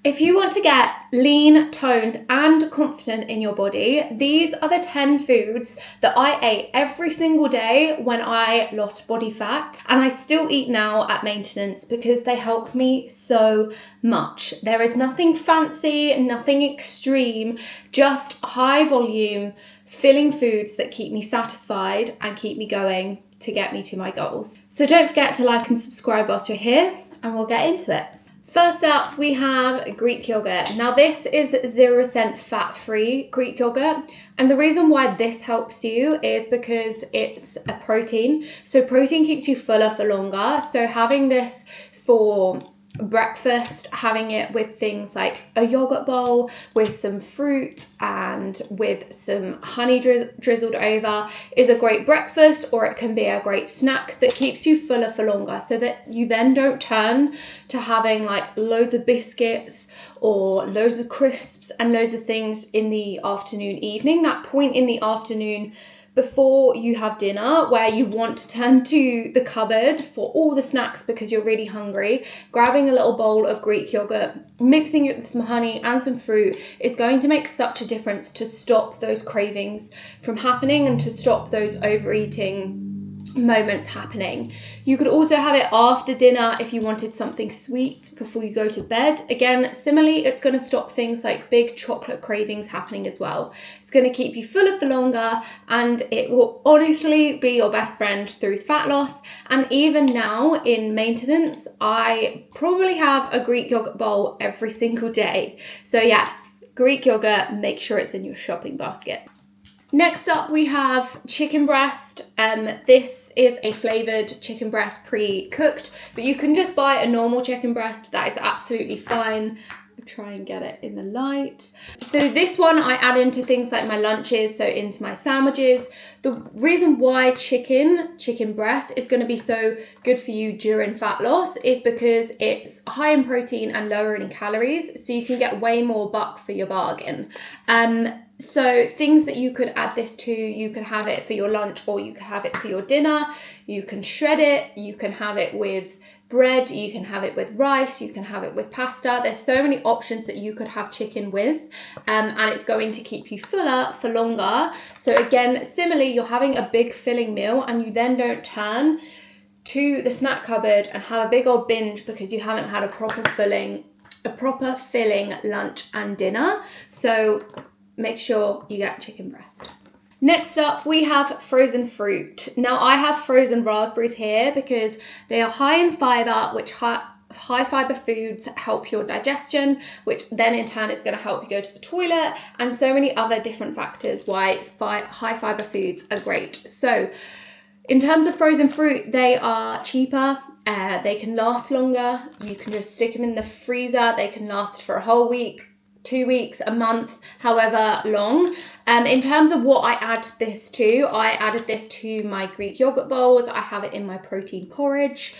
If you want to get lean, toned, and confident in your body, these are the 10 foods that I ate every single day when I lost body fat, and I still eat now at maintenance because they help me so much. There is nothing fancy, nothing extreme, just high volume, filling foods that keep me satisfied and keep me going to get me to my goals. So don't forget to like and subscribe whilst you're here, and we'll get into it. First up, we have Greek yogurt. Now this is 0% fat-free Greek yogurt. And the reason why this helps you is because it's a protein. So protein keeps you fuller for longer. So having this for breakfast, having it with things like a yogurt bowl with some fruit and with some honey drizzled over is a great breakfast, or it can be a great snack that keeps you fuller for longer, so that you then don't turn to having like loads of biscuits or loads of crisps and loads of things in the afternoon, evening, that point in the afternoon before you have dinner where you want to turn to the cupboard for all the snacks because you're really hungry. Grabbing a little bowl of Greek yogurt, mixing it with some honey and some fruit is going to make such a difference to stop those cravings from happening and to stop those overeating moments happening. You could also have it after dinner if you wanted something sweet before you go to bed. Again, similarly, it's going to stop things like big chocolate cravings happening as well. It's going to keep you fuller for longer, and it will honestly be your best friend through fat loss. And even now in maintenance, I probably have a Greek yogurt bowl every single day. So yeah, Greek yogurt, make sure it's in your shopping basket. Next up, we have chicken breast. This is a flavoured chicken breast pre-cooked, but you can just buy a normal chicken breast. That is absolutely fine. I'll try and get it in the light. So this one I add into things like my lunches, so into my sandwiches. The reason why chicken breast is going to be so good for you during fat loss is because it's high in protein and lower in calories, so you can get way more buck for your bargain. So things that you could add this to, you could have it for your lunch or you could have it for your dinner. You can shred it, you can have it with bread, you can have it with rice, you can have it with pasta. There's so many options that you could have chicken with, and it's going to keep you fuller for longer. So again, similarly, you're having a big filling meal and you then don't turn to the snack cupboard and have a big old binge because you haven't had a proper filling lunch and dinner. So make sure you get chicken breast. Next up, we have frozen fruit. Now I have frozen raspberries here because they are high in fiber, which high fiber foods help your digestion, which then in turn is going to help you go to the toilet, and so many other different factors why high fiber foods are great. So in terms of frozen fruit, they are cheaper. They can last longer. You can just stick them in the freezer. They can last for a whole week, 2 weeks, a month, however long. In terms of what I add this to, I added this to my Greek yogurt bowls. I have it in my protein porridge.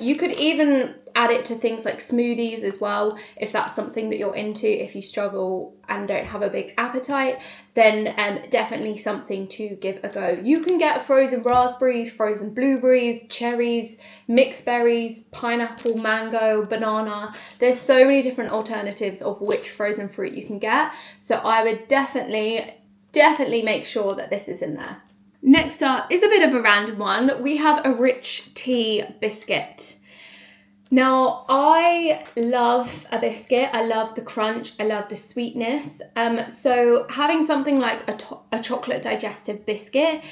You could even add it to things like smoothies as well, if that's something that you're into. If you struggle and don't have a big appetite, then definitely something to give a go. You can get frozen raspberries, frozen blueberries, cherries, mixed berries, pineapple, mango, banana. There's so many different alternatives of which frozen fruit you can get. So I would definitely make sure that this is in there. Next up is a bit of a random one. We have a rich tea biscuit. Now, I love a biscuit. I love the crunch. I love the sweetness. So having something like a chocolate digestive biscuit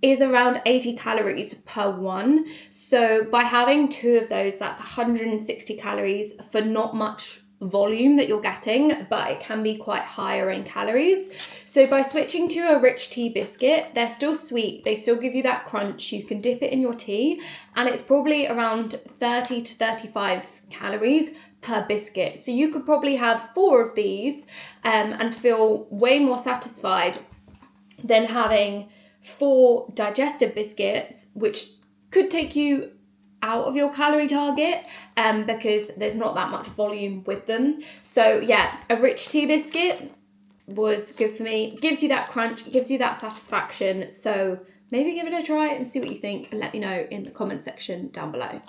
is around 80 calories per one. So by having 2 of those, that's 160 calories for not much volume that you're getting, but it can be quite higher in calories. So by switching to a rich tea biscuit, they're still sweet, they still give you that crunch, you can dip it in your tea, and it's probably around 30 to 35 calories per biscuit. So you could probably have 4 of these and feel way more satisfied than having 4 digestive biscuits, which could take you out of your calorie target because there's not that much volume with them. So yeah, a rich tea biscuit was good for me. Gives you that crunch, gives you that satisfaction. So maybe give it a try and see what you think, and let me know in the comment section down below.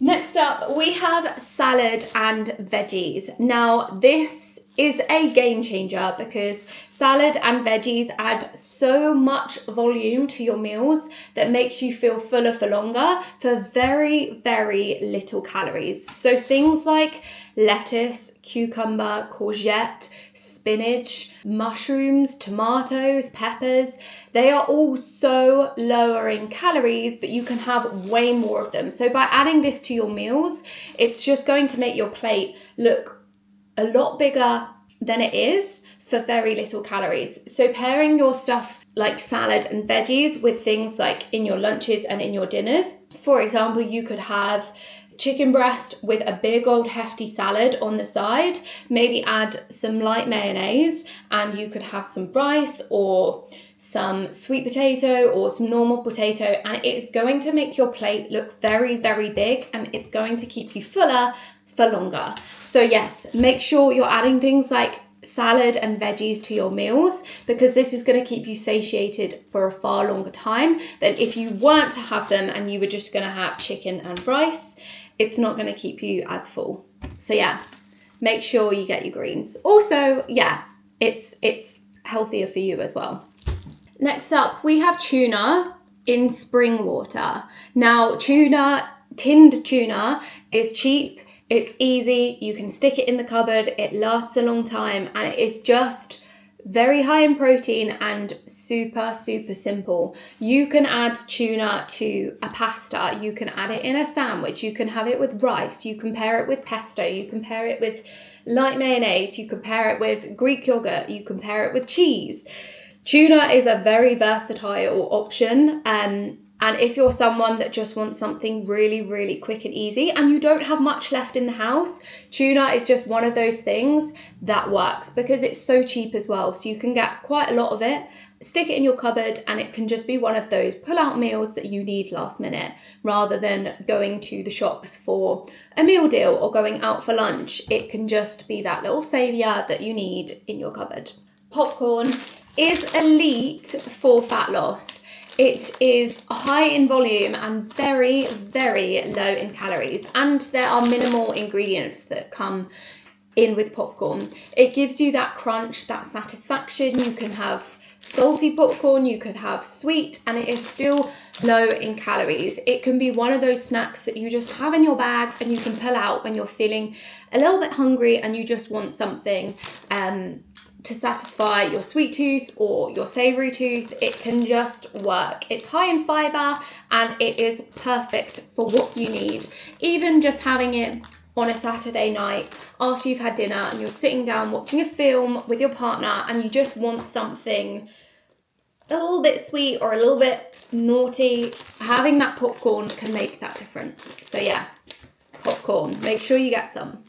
Next up, we have salad and veggies. Now, this is a game changer because salad and veggies add so much volume to your meals that makes you feel fuller for longer for very, very little calories. So things like lettuce, cucumber, courgette, spinach, mushrooms, tomatoes, peppers, they are all so lower in calories, but you can have way more of them. So by adding this to your meals, it's just going to make your plate look a lot bigger than it is for very little calories. So pairing your stuff like salad and veggies with things like in your lunches and in your dinners. For example, you could have chicken breast with a big old hefty salad on the side, maybe add some light mayonnaise, and you could have some rice or some sweet potato or some normal potato, and it's going to make your plate look very, very big, and it's going to keep you fuller for longer. So yes, make sure you're adding things like salad and veggies to your meals, because this is going to keep you satiated for a far longer time than if you weren't to have them and you were just going to have chicken and rice. It's not going to keep you as full. So yeah, make sure you get your greens. Also, yeah, it's healthier for you as well. Next up, we have tuna in spring water. Now, tinned tuna is cheap, it's easy, you can stick it in the cupboard, it lasts a long time, and it is just very high in protein and super, super simple. You can add tuna to a pasta, you can add it in a sandwich, you can have it with rice, you can pair it with pesto, you can pair it with light mayonnaise, you can pair it with Greek yogurt, you can pair it with cheese. Tuna is a very versatile option, and if you're someone that just wants something really, really quick and easy and you don't have much left in the house, tuna is just one of those things that works because it's so cheap as well. So you can get quite a lot of it, stick it in your cupboard, and it can just be one of those pull-out meals that you need last minute rather than going to the shops for a meal deal or going out for lunch. It can just be that little saviour that you need in your cupboard. Popcorn is elite for fat loss. It is high in volume and very, very low in calories, and there are minimal ingredients that come in with popcorn. It gives you that crunch, that satisfaction. You can have salty popcorn, you could have sweet, and it is still low in calories. It can be one of those snacks that you just have in your bag and you can pull out when you're feeling a little bit hungry and you just want something to satisfy your sweet tooth or your savory tooth. It can just work. It's high in fiber and it is perfect for what you need. Even just having it on a Saturday night after you've had dinner and you're sitting down watching a film with your partner and you just want something a little bit sweet or a little bit naughty, having that popcorn can make that difference. So yeah, popcorn, make sure you get some.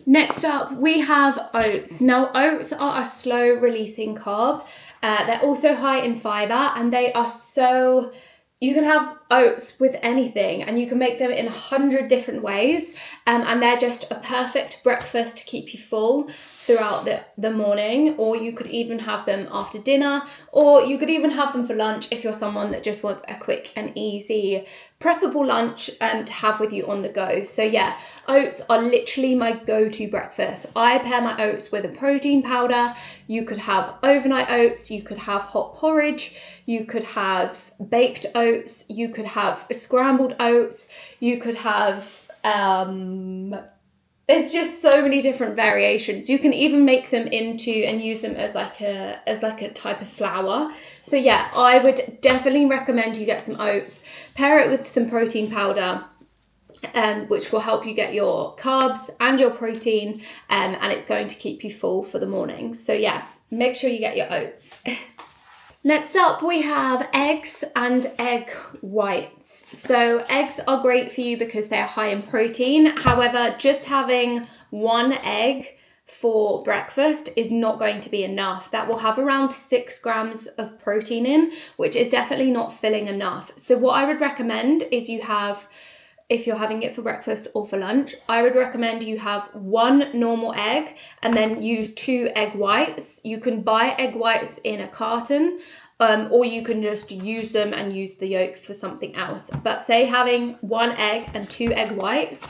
Next up, we have oats. Now, oats are a slow releasing carb. They're also high in fiber, and they are so, you can have oats with anything and you can make them in 100 different ways. And they're just a perfect breakfast to keep you full throughout the morning, or you could even have them after dinner, or you could even have them for lunch if you're someone that just wants a quick and easy preppable lunch to have with you on the go. So yeah, oats are literally my go-to breakfast. I pair my oats with a protein powder. You could have overnight oats, you could have hot porridge, you could have baked oats, you could have scrambled oats, you could have there's just so many different variations. You can even make them into and use them as like a type of flour. So yeah, I would definitely recommend you get some oats, pair it with some protein powder, which will help you get your carbs and your protein, and it's going to keep you full for the morning. So yeah, make sure you get your oats. Next up, we have eggs and egg whites. So eggs are great for you because they're high in protein. However, just having one egg for breakfast is not going to be enough. That will have around 6 grams of protein in, which is definitely not filling enough. So what I would recommend is you have, if you're having it for breakfast or for lunch, I would recommend you have one normal egg and then use 2 egg whites. You can buy egg whites in a carton. or you can just use them and use the yolks for something else. But say having 1 egg and 2 egg whites,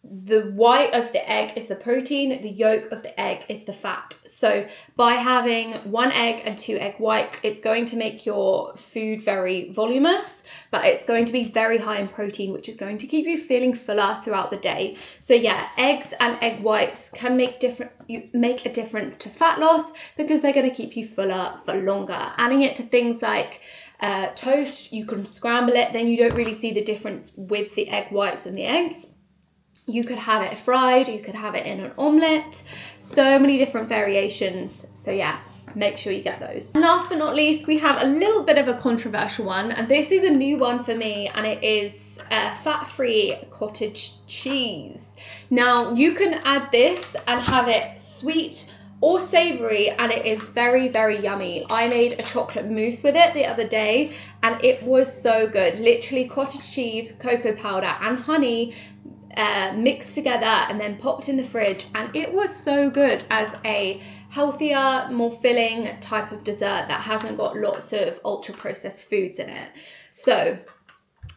the white of the egg is the protein, the yolk of the egg is the fat. So by having 1 egg and 2 egg whites, it's going to make your food very voluminous, but it's going to be very high in protein, which is going to keep you feeling fuller throughout the day. So yeah, eggs and egg whites can make a difference to fat loss because they're going to keep you fuller for longer. Adding it to things like toast, you can scramble it, then you don't really see the difference with the egg whites and the eggs. You could have it fried, you could have it in an omelette, so many different variations. So yeah, make sure you get those. And last but not least, we have a little bit of a controversial one, and this is a new one for me, and it is fat-free cottage cheese. Now, you can add this and have it sweet or savory, and it is very, very yummy. I made a chocolate mousse with it the other day, and it was so good. Literally cottage cheese, cocoa powder, and honey mixed together and then popped in the fridge, and it was so good as a healthier, more filling type of dessert that hasn't got lots of ultra processed foods in it. So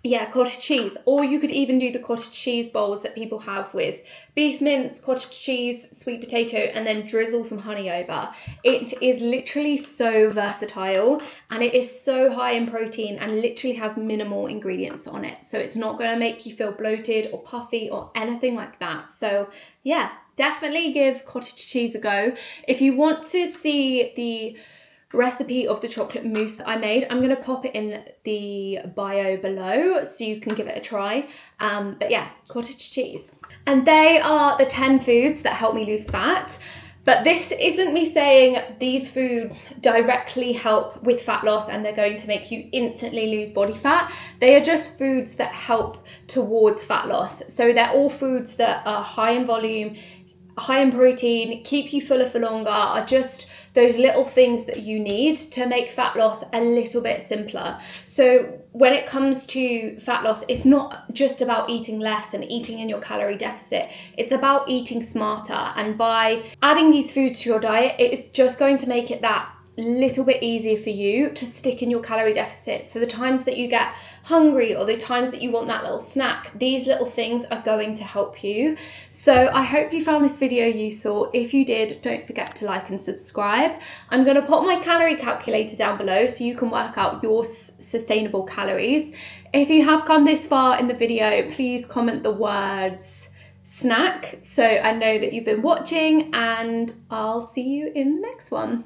yeah, cottage cheese. Or you could even do the cottage cheese bowls that people have with beef mince, cottage cheese, sweet potato, and then drizzle some honey over. It is literally so versatile, and it is so high in protein and literally has minimal ingredients on it. So it's not going to make you feel bloated or puffy or anything like that. So yeah, definitely give cottage cheese a go. If you want to see the recipe of the chocolate mousse that I made, I'm going to pop it in the bio below so you can give it a try. But yeah, cottage cheese. And they are the 10 foods that help me lose fat. But this isn't me saying these foods directly help with fat loss and they're going to make you instantly lose body fat. They are just foods that help towards fat loss. So they're all foods that are high in volume, high in protein, keep you fuller for longer, are just those little things that you need to make fat loss a little bit simpler. So when it comes to fat loss, it's not just about eating less and eating in your calorie deficit. It's about eating smarter. And by adding these foods to your diet, it's just going to make it that little bit easier for you to stick in your calorie deficit. So the times that you get hungry or the times that you want that little snack, these little things are going to help you. So I hope you found this video useful. If you did, don't forget to like and subscribe. I'm going to put my calorie calculator down below so you can work out your sustainable calories. If you have come this far in the video, please comment the words snack so I know that you've been watching, and I'll see you in the next one.